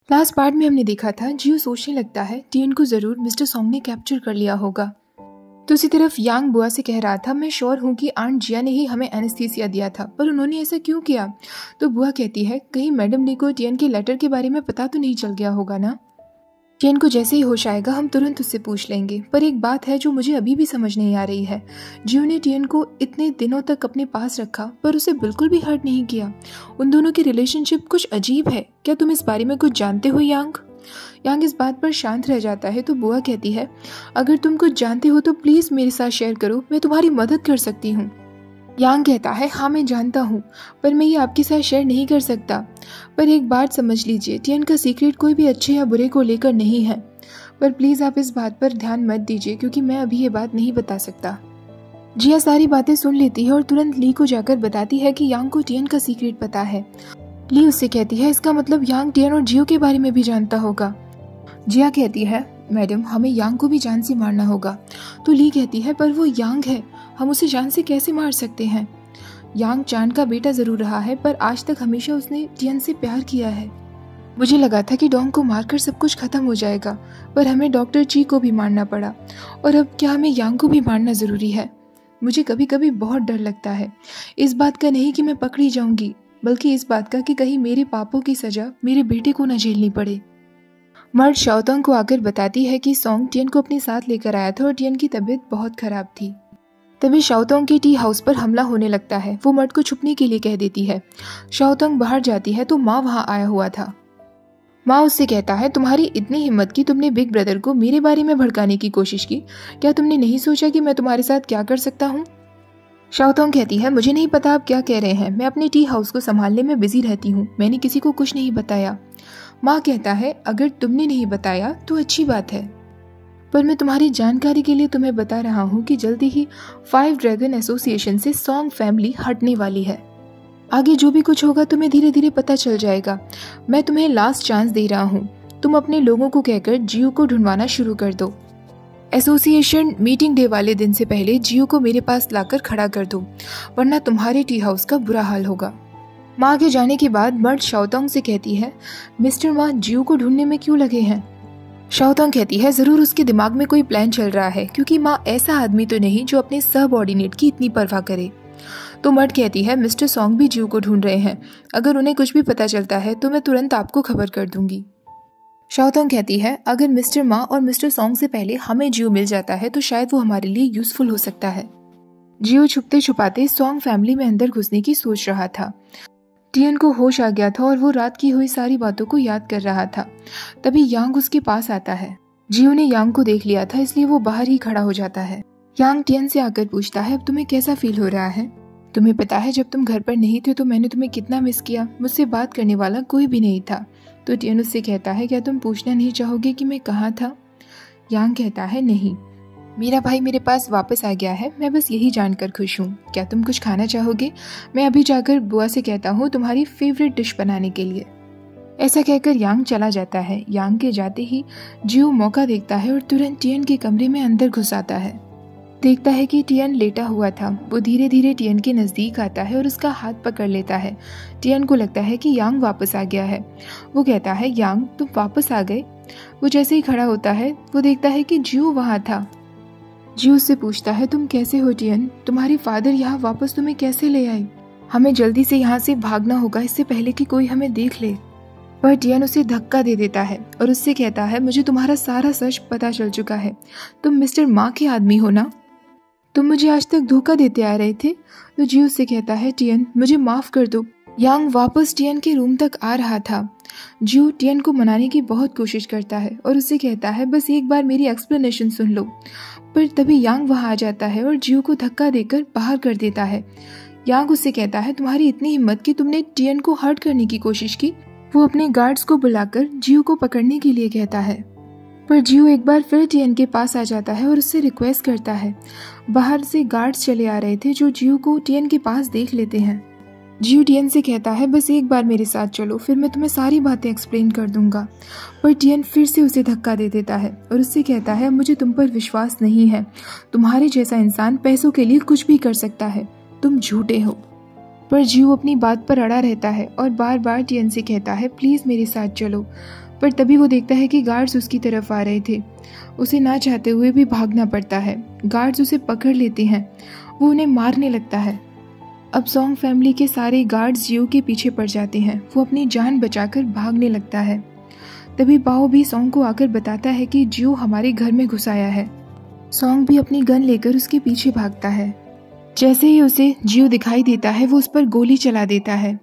Last part में हमने देखा था जियो सोचने लगता है टियन को जरूर मिस्टर सॉन्ग ने कैप्चर कर लिया होगा। दूसरी तरफ यांग बुआ से कह रहा था, मैं श्योर हूँ कि आंट जिया ने ही हमें एनेस्थीसिया दिया था, पर उन्होंने ऐसा क्यों किया? तो बुआ कहती है, कहीं मैडम ली को टियन के लेटर के बारे में पता तो नहीं चल गया होगा ना। टियन को जैसे ही होश आएगा हम तुरंत उससे पूछ लेंगे, पर एक बात है जो मुझे अभी भी समझ नहीं आ रही है। जियो ने टियन को इतने दिनों तक अपने पास रखा पर उसे बिल्कुल भी हर्ट नहीं किया। उन दोनों की रिलेशनशिप कुछ अजीब है। क्या तुम इस बारे में कुछ जानते हो यांग? यांग इस बात पर शांत रह जाता है तो बुआ कहती है, अगर तुम कुछ जानते हो तो प्लीज मेरे साथ शेयर करो, मैं तुम्हारी मदद कर सकती हूँ। यांग कहता है, हाँ मैं जानता हूँ, पर मैं ये आपके साथ शेयर नहीं कर सकता। पर एक बात समझ लीजिए, टियन का सीक्रेट कोई भी अच्छे या बुरे को लेकर नहीं है। पर प्लीज आप इस बात पर ध्यान मत दीजिए क्योंकि मैं अभी ये बात नहीं बता सकता। जिया सारी बातें सुन लेती है और तुरंत ली को जाकर बताती है कि यांग को टियन का सीक्रेट पता है। ली उससे कहती है, इसका मतलब यांग टियन और जियो के बारे में भी जानता होगा। जिया कहती है, मैडम हमें यांग को भी जान से मारना होगा। तो ली कहती है, पर वो यांग है, हम उसे जान से कैसे मार सकते हैं? यांग चांद का बेटा जरूर रहा है पर आज तक हमेशा उसने टियन से प्यार किया है। मुझे लगा था कि डोंग को मारकर सब कुछ खत्म हो जाएगा, पर हमें डॉक्टर ची को भी मारना पड़ा। और अब क्या हमें यांग को भी मारना जरूरी है? मुझे कभी कभी बहुत डर लगता है, इस बात का नहीं कि मैं पकड़ी जाऊंगी, बल्कि इस बात का कि कहीं मेरे पापों की सजा मेरे बेटे को न झेलनी पड़े। मर्द शाओतोंग को आकर बताती है कि सॉन्ग टियन को अपने साथ लेकर आया था और टियन की तबीयत बहुत खराब थी। तभी शाओतोंग के टी हाउस पर हमला होने लगता है। वो मर्द को छुपने के लिए कह देती है। शाओतोंग बाहर जाती है तो माँ वहाँ आया हुआ था। माँ उससे कहता है, तुम्हारी इतनी हिम्मत कि तुमने बिग ब्रदर को मेरे बारे में भड़काने की कोशिश की। क्या तुमने नहीं सोचा कि मैं तुम्हारे साथ क्या कर सकता हूँ? शाओतोंग कहती है, मुझे नहीं पता आप क्या कह रहे हैं, मैं अपने टी हाउस को संभालने में बिजी रहती हूँ, मैंने किसी को कुछ नहीं बताया। माँ कहता है, अगर तुमने नहीं बताया तो अच्छी बात है, पर मैं तुम्हारी जानकारी के लिए तुम्हें बता रहा हूँ कि जल्दी ही 5 ड्रैगन एसोसिएशन से सॉन्ग फैमिली हटने वाली है। आगे जो भी कुछ होगा तुम्हें धीरे धीरे पता चल जाएगा। मैं तुम्हें लास्ट चांस दे रहा हूँ, तुम अपने लोगों को कहकर जियो को ढूंढवाना शुरू कर दो। एसोसिएशन मीटिंग डे वाले दिन से पहले जियो को मेरे पास लाकर खड़ा कर दो, वरना तुम्हारे टी हाउस का बुरा हाल होगा। माँ आगे जाने के बाद मर्द शाओतोंग से कहती है, मिस्टर माँ जियो को ढूंढने में क्यों लगे हैं? शाओतोंग कहती है, जरूर उसके दिमाग में कोई प्लान चल रहा है, क्योंकि माँ ऐसा आदमी तो नहीं जो अपने सबऑर्डिनेट की इतनी परवाह करे। तो मर्द कहती है, मिस्टर सॉन्ग भी जियो को ढूंढ रहे हैं, अगर उन्हें कुछ भी पता चलता है तो मैं तुरंत आपको खबर कर दूंगी। शाओतोंग कहती है, अगर मिस्टर माँ और मिस्टर सॉन्ग से पहले हमें जियो मिल जाता है तो शायद वो हमारे लिए यूजफुल हो सकता है। जियो छुपते छुपाते सॉन्ग फैमिली में अंदर घुसने की सोच रहा था। टियन को होश आ गया था और वो रात की हुई सारी बातों को याद कर रहा था। तभी यांग उसके पास आता है। जियो ने यांग को देख लिया था, इसलिए वो बाहर ही खड़ा हो जाता है। यांग टियन से आकर पूछता है, अब तुम्हें कैसा फील हो रहा है? तुम्हें पता है जब तुम घर पर नहीं थे तो मैंने तुम्हें कितना मिस किया, मुझसे बात करने वाला कोई भी नहीं था। तो टियन उससे कहता है, क्या तुम पूछना नहीं चाहोगे कि मैं कहाँ था? यांग कहता है, नहीं, मेरा भाई मेरे पास वापस आ गया है, मैं बस यही जानकर खुश हूँ। क्या तुम कुछ खाना चाहोगे? मैं अभी जाकर बुआ से कहता हूँ तुम्हारी फेवरेट डिश बनाने के लिए। ऐसा कहकर यांग चला जाता है। यांग के जाते ही जियो मौका देखता है और तुरंत टियन के कमरे में अंदर घुस आता है। देखता है कि टियन लेटा हुआ था। वो धीरे धीरे टियन के नजदीक आता है और उसका हाथ पकड़ लेता है। टियन को लगता है कि यांग वापस आ गया है। वो कहता है, यांग तुम वापस आ गए? वो जैसे ही खड़ा होता है वो देखता है कि जियो वहाँ था। जियो उससे पूछता है, तुम कैसे हो टियन? तुम्हारे फादर यहाँ वापस तुम्हें कैसे ले आए? हमें जल्दी से यहाँ से भागना होगा इससे पहले कि कोई हमें देख ले। पर टियन उसे धक्का दे देता है और उससे कहता है, मुझे तुम्हारा सारा सच पता चल चुका है, तुम मिस्टर माँ के आदमी हो ना? तुम मुझे आज तक धोखा देते आ रहे थे। तो जियो उससे कहता है, टियन मुझे माफ कर दो। यांग वापस टियन के रूम तक आ रहा था। जियो टियन को मनाने की बहुत कोशिश करता है और उससे कहता है, बस एक बार मेरी एक्सप्लेनेशन सुन लो। पर तभी यांग वहां आ जाता है और जियो को धक्का देकर बाहर कर देता है। यांग उससे कहता है, तुम्हारी इतनी हिम्मत कि तुमने टियन को हर्ट करने की कोशिश की। वो अपने गार्ड्स को बुलाकर जियो को पकड़ने के लिए कहता है, पर जियो एक बार फिर टियन के पास आ जाता है और उससे रिक्वेस्ट करता है। बाहर से गार्ड्स चले आ रहे थे जो जियो को टियन के पास देख लेते हैं। जियो टियन से कहता है, बस एक बार मेरे साथ चलो, फिर मैं तुम्हें सारी बातें एक्सप्लेन कर दूंगा। पर टियन फिर से उसे धक्का दे देता है और उससे कहता है, मुझे तुम पर विश्वास नहीं है। तुम्हारे जैसा इंसान पैसों के लिए कुछ भी कर सकता है, तुम झूठे हो। पर जियो अपनी बात पर अड़ा रहता है और बार बार टियन से कहता है प्लीज़ मेरे साथ चलो। पर तभी वो देखता है कि गार्ड्स उसकी तरफ आ रहे थे। उसे ना चाहते हुए भी भागना पड़ता है। गार्ड्स उसे पकड़ लेते हैं। वो उन्हें मारने लगता है। अब सॉन्ग फैमिली के सारे गार्ड्स जियो के पीछे पड़ जाते हैं। वो अपनी जान बचाकर भागने लगता है। तभी बाओ भी सॉन्ग को आकर बताता है कि जियो हमारे घर में घुस आया है। सॉन्ग भी अपनी गन लेकर उसके पीछे भागता है। जैसे ही उसे जियो दिखाई देता है वो उस पर गोली चला देता है,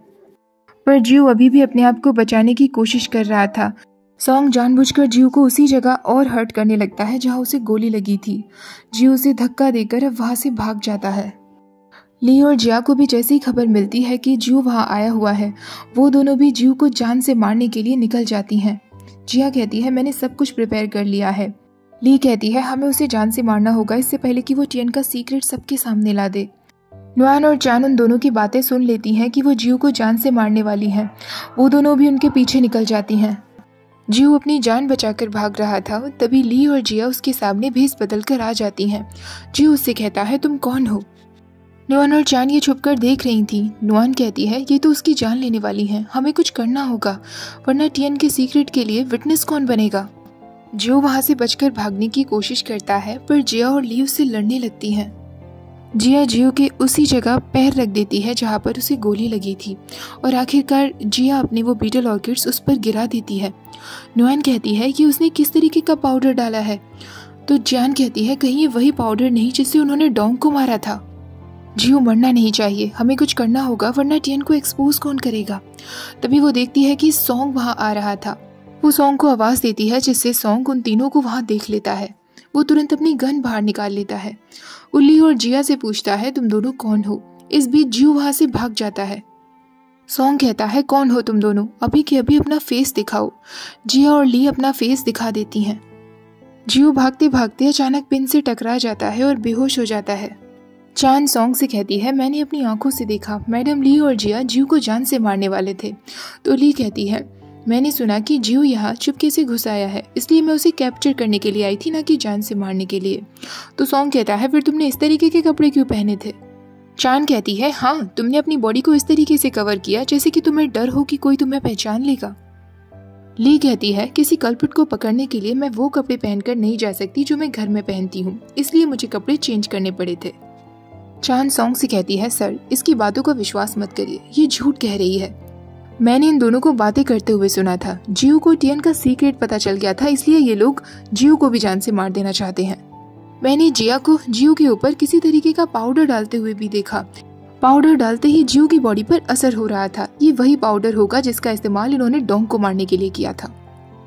पर जियो अभी भी अपने आप को बचाने की कोशिश कर रहा था। सॉन्ग जानबूझकर जियो को उसी जगह और हर्ट करने लगता है जहां उसे गोली लगी थी। जियो उसे धक्का देकर अब वहां से भाग जाता है। ली और जिया को भी जैसे ही खबर मिलती है कि जियो वहां आया हुआ है, वो दोनों भी जियो को जान से मारने के लिए निकल जाती हैं। जिया कहती है मैंने सब कुछ प्रिपेयर कर लिया है। ली कहती है हमें उसे जान से मारना होगा इससे पहले कि वो टियन का सीक्रेट सबके सामने ला दे। नुआन और चान उन दोनों की बातें सुन लेती हैं कि वो जियो को जान से मारने वाली हैं। वो दोनों भी उनके पीछे निकल जाती हैं। जियो अपनी जान बचाकर भाग रहा था, तभी ली और जिया उसके सामने भेस बदल कर आ जाती हैं। जियो उससे कहता है तुम कौन हो? नुआन और चान ये छुपकर देख रही थी। नुआन कहती है ये तो उसकी जान लेने वाली है, हमें कुछ करना होगा वरना टियन के सीक्रेट के लिए विटनेस कौन बनेगा। जियो वहां से बचकर भागने की कोशिश करता है, पर जिया और ली उससे लड़ने लगती हैं। जिया जियो के उसी जगह पैर रख देती है जहां पर उसे गोली लगी थी और आखिरकार जिया अपने वो बीटल ऑर्किड्स उस पर गिरा देती है। नुआन कहती है कि उसने किस तरीके का पाउडर डाला है, तो जियान कहती है कहीं ये वही पाउडर नहीं जिससे उन्होंने डोंग को मारा था। जियो मरना नहीं चाहिए, हमें कुछ करना होगा वरना टियन को एक्सपोज कौन करेगा। तभी वो देखती है कि सॉन्ग वहां आ रहा था। वो सॉन्ग को आवाज देती है जिससे सॉन्ग उन तीनों को वहां देख लेता है। वो तुरंत अपनी गन बाहर निकाल लेता है। उल्ली और जिया से पूछता है तुम दोनों कौन हो। इस बीच जियो वहां से भाग जाता है। सॉन्ग कहता है कौन हो तुम दोनों, अभी के अभी अपना फेस दिखाओ। जिया और ली अपना फेस दिखा देती हैं। जियो भागते भागते अचानक पिन से टकरा जाता है और बेहोश हो जाता है। चान सॉन्ग से कहती है मैंने अपनी आंखों से देखा मैडम ली और जिया जियो को जान से मारने वाले थे। तो ली कहती है मैंने सुना कि जियो यहाँ चुपके से घुस आया है, इसलिए मैं उसे कैप्चर करने के लिए आई थी, ना कि जान से मारने के लिए। तो सॉन्ग कहता है फिर तुमने इस तरीके के कपड़े क्यों पहने थे? चान कहती है हाँ, तुमने अपनी बॉडी को इस तरीके से कवर किया जैसे कि तुम्हें डर हो कि कोई तुम्हें पहचान लेगा। ली कहती है किसी कल्प्रिट को पकड़ने के लिए मैं वो कपड़े पहनकर नहीं जा सकती जो मैं घर में पहनती हूँ, इसलिए मुझे कपड़े चेंज करने पड़े थे। चान सॉन्ग से कहती है सर, इसकी बातों का विश्वास मत करिए, ये झूठ कह रही है। मैंने इन दोनों को बातें करते हुए सुना था। जियो को टियन का सीक्रेट पता चल गया था, इसलिए ये लोग जियो को भी जान से मार देना चाहते हैं। मैंने जिया को जियो के ऊपर किसी तरीके का पाउडर डालते हुए भी देखा। पाउडर डालते ही जियो की बॉडी पर असर हो रहा था। ये वही पाउडर होगा जिसका इस्तेमाल इन्होंने डोंग को मारने के लिए किया था।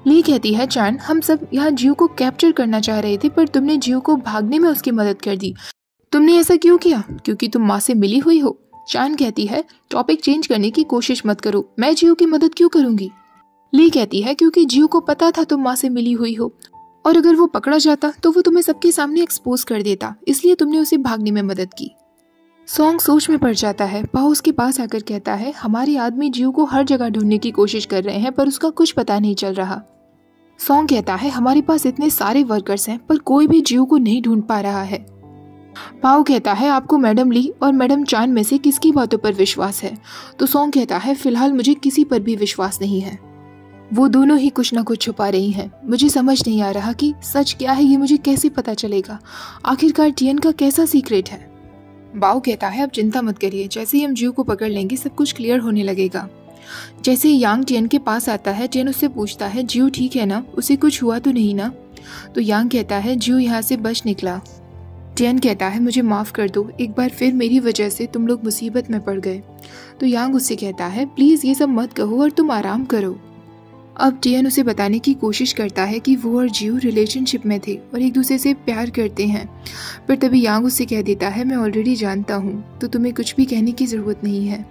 ली कहती है चान, हम सब यहाँ जियो को कैप्चर करना चाह रहे थे, पर तुमने जियो को भागने में उसकी मदद कर दी। तुमने ऐसा क्यों किया? क्योंकि तुम माँ से मिली हुई हो। चान कहती है टॉपिक चेंज करने की कोशिश मत करो, मैं जियो की मदद क्यों करूंगी? ली कहती है क्योंकि जियो को पता था तुम माँ से मिली हुई हो, और अगर वो पकड़ा जाता तो वो तुम्हें सबके सामने एक्सपोज कर देता, इसलिए तुमने उसे भागने में मदद की। सॉन्ग सोच में पड़ जाता है। पाओ उसके पास आकर कहता है हमारे आदमी जियो को हर जगह ढूंढने की कोशिश कर रहे हैं, पर उसका कुछ पता नहीं चल रहा। सॉन्ग कहता है हमारे पास इतने सारे वर्कर्स हैं, पर कोई भी जियो को नहीं ढूंढ पा रहा है। पाओ कहता है आपको मैडम ली और मैडम चान में से किसकी बातों पर विश्वास है? तो सॉन्ग कहता है फिलहाल मुझे किसी पर भी विश्वास नहीं है। वो दोनों ही कुछ ना कुछ छुपा रही हैं। मुझे समझ नहीं आ रहा कि सच क्या है, ये मुझे कैसे पता चलेगा? आखिरकार टियन का कैसा सीक्रेट है? बाओ कहता है अब चिंता मत करिए, जैसे ही हम जियो को पकड़ लेंगे सब कुछ क्लियर होने लगेगा। जैसे ही यांग टियन के पास आता है, टियन उससे पूछता है जियो ठीक है ना, उसे कुछ हुआ तो नहीं ना? तो यांग कहता है जियो यहाँ से बच निकला। टियन कहता है मुझे माफ कर दो, एक बार फिर मेरी वजह से तुम लोग मुसीबत में पड़ गए। तो यांग उससे कहता है प्लीज ये सब मत कहो और तुम आराम करो। अब टियन उसे बताने की कोशिश करता है कि वो और जियो रिलेशनशिप में थे और एक दूसरे से प्यार करते हैं, पर तभी यांग उससे कह देता है मैं ऑलरेडी जानता हूँ, तो तुम्हें कुछ भी कहने की जरूरत नहीं है।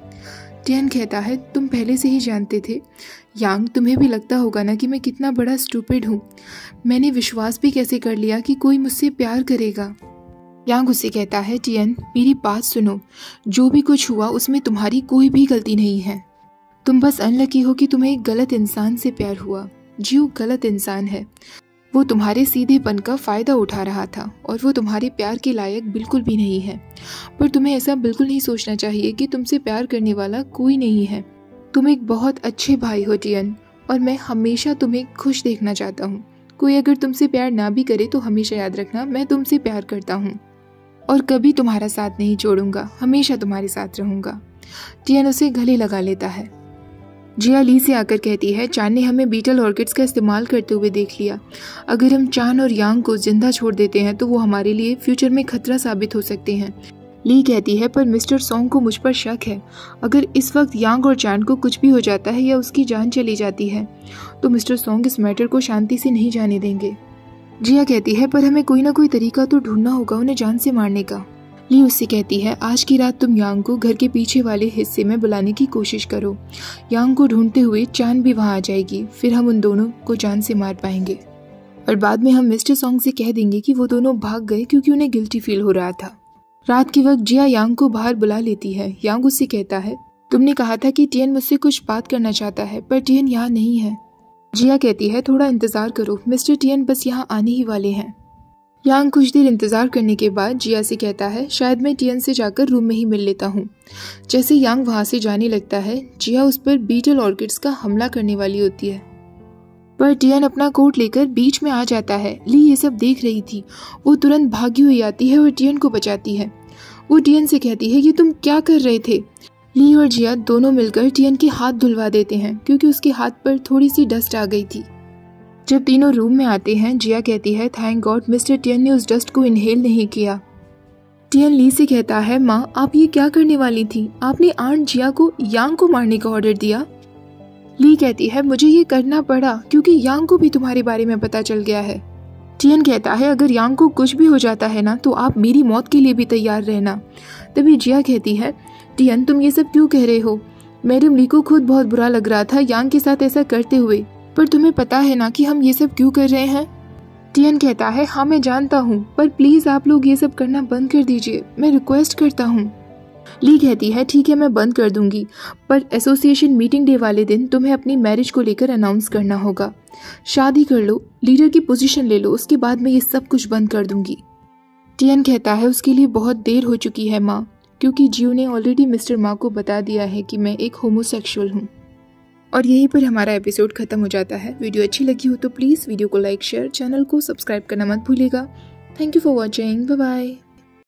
टियन कहता है तुम पहले से ही जानते थे। यांग तुम्हें भी लगता होगा ना कि मैं कितना बड़ा स्टूपिड हूँ, मैंने विश्वास भी कैसे कर लिया कि कोई मुझसे प्यार करेगा। यांग उससे कहता है टियन मेरी बात सुनो, जो भी कुछ हुआ उसमें तुम्हारी कोई भी गलती नहीं है, तुम बस अनलकी हो कि तुम्हें एक गलत इंसान से प्यार हुआ। जियो गलत इंसान है, वो तुम्हारे सीधेपन का फ़ायदा उठा रहा था और वो तुम्हारे प्यार के लायक बिल्कुल भी नहीं है। पर तुम्हें ऐसा बिल्कुल नहीं सोचना चाहिए कि तुमसे प्यार करने वाला कोई नहीं है। तुम एक बहुत अच्छे भाई हो टियन, और मैं हमेशा तुम्हें खुश देखना चाहता हूँ। कोई अगर तुमसे प्यार ना भी करे तो हमेशा याद रखना, मैं तुमसे प्यार करता हूँ और कभी तुम्हारा साथ नहीं छोड़ूंगा, हमेशा तुम्हारे साथ रहूंगा। टियन उसे गले लगा लेता है। जिया ली से आकर कहती है, चान ने हमें बीटल ऑर्किड्स का इस्तेमाल करते हुए देख लिया। अगर हम चान और यांग को जिंदा छोड़ देते हैं तो वो हमारे लिए फ्यूचर में खतरा साबित हो सकते हैं। ली कहती है, पर मिस्टर सॉन्ग को मुझ पर शक है। अगर इस वक्त यांग और चान को कुछ भी हो जाता है या उसकी जान चली जाती है तो मिस्टर सॉन्ग इस मैटर को शांति से नहीं जाने देंगे। जिया कहती है, पर हमें कोई ना कोई तरीका तो ढूंढना होगा उन्हें जान से मारने का। ली उससे कहती है, आज की रात तुम यांग को घर के पीछे वाले हिस्से में बुलाने की कोशिश करो। यांग को ढूंढते हुए चान भी वहां आ जाएगी, फिर हम उन दोनों को जान से मार पाएंगे और बाद में हम मिस्टर सॉन्ग से कह देंगे कि वो दोनों भाग गए क्योंकि उन्हें गिल्टी फील हो रहा था। रात के वक्त जिया यांग को बाहर बुला लेती है। यांग उससे कहता है, तुमने कहा था कि टियन मुझसे कुछ बात करना चाहता है, पर टियन यहाँ नहीं है। जिया कहती है, थोड़ा इंतजार करो, मिस्टर टियन बस यहाँ आने ही वाले हैं। यांग कुछ देर इंतजार करने के बाद जिया से कहता है, शायद मैं टियन से जाकर रूम में ही मिल लेता हूँ। जैसे यांग वहां से जाने लगता है, जिया उस पर बीटल ऑर्किड्स का हमला करने वाली होती है, पर टियन अपना कोट लेकर बीच में आ जाता है। ली ये सब देख रही थी। वो तुरंत भागी हुई आती है और टियन को बचाती है। वो टियन से कहती है, ये तुम क्या कर रहे थे? ली और जिया दोनों मिलकर टियन के हाथ धुलवा देते हैं क्योंकि उसके हाथ पर थोड़ी सी डस्ट आ गई थी। जब तीनों रूम में आते हैं, जिया कहती है, थैंक गॉड मिस्टर टियन ने उस डस्ट को इनहेल नहीं किया। टियन ली से कहता है, माँ आप ये क्या करने वाली थी? आपने आंट जिया को यांग को मारने का ऑर्डर दिया। ली कहती है, मुझे ये करना पड़ा क्योंकि यांग को भी तुम्हारे बारे में पता चल गया है। टियन कहता है, अगर यांग को कुछ भी हो जाता है ना तो आप मेरी मौत के लिए भी तैयार रहना। तभी जिया कहती है, टियन तुम ये सब क्यों कह रहे हो? मैडम ली को खुद बहुत बुरा लग रहा था यांग के साथ ऐसा करते हुए, पर तुम्हें पता है ना कि हम ये सब क्यों कर रहे हैं? टियन कहता है, हाँ मैं जानता हूँ, पर प्लीज आप लोग ये सब करना बंद कर दीजिए, मैं रिक्वेस्ट करता हूँ। ली कहती है, ठीक है मैं बंद कर दूंगी, पर एसोसिएशन मीटिंग डे वाले दिन तुम्हें अपनी मैरिज को लेकर अनाउंस करना होगा। शादी कर लो, लीडर की पोजीशन ले लो, उसके बाद मैं ये सब कुछ बंद कर दूंगी। टियन कहता है, उसके लिए बहुत देर हो चुकी है माँ, क्योंकि जियो ने ऑलरेडी मिस्टर माँ को बता दिया है कि मैं एक होमोसेक्सुअल हूँ। और यहीं पर हमारा एपिसोड खत्म हो जाता है। वीडियो अच्छी लगी हो तो प्लीज़ वीडियो को लाइक, शेयर, चैनल को सब्सक्राइब करना मत भूलिएगा। Thank you for watching, bye bye.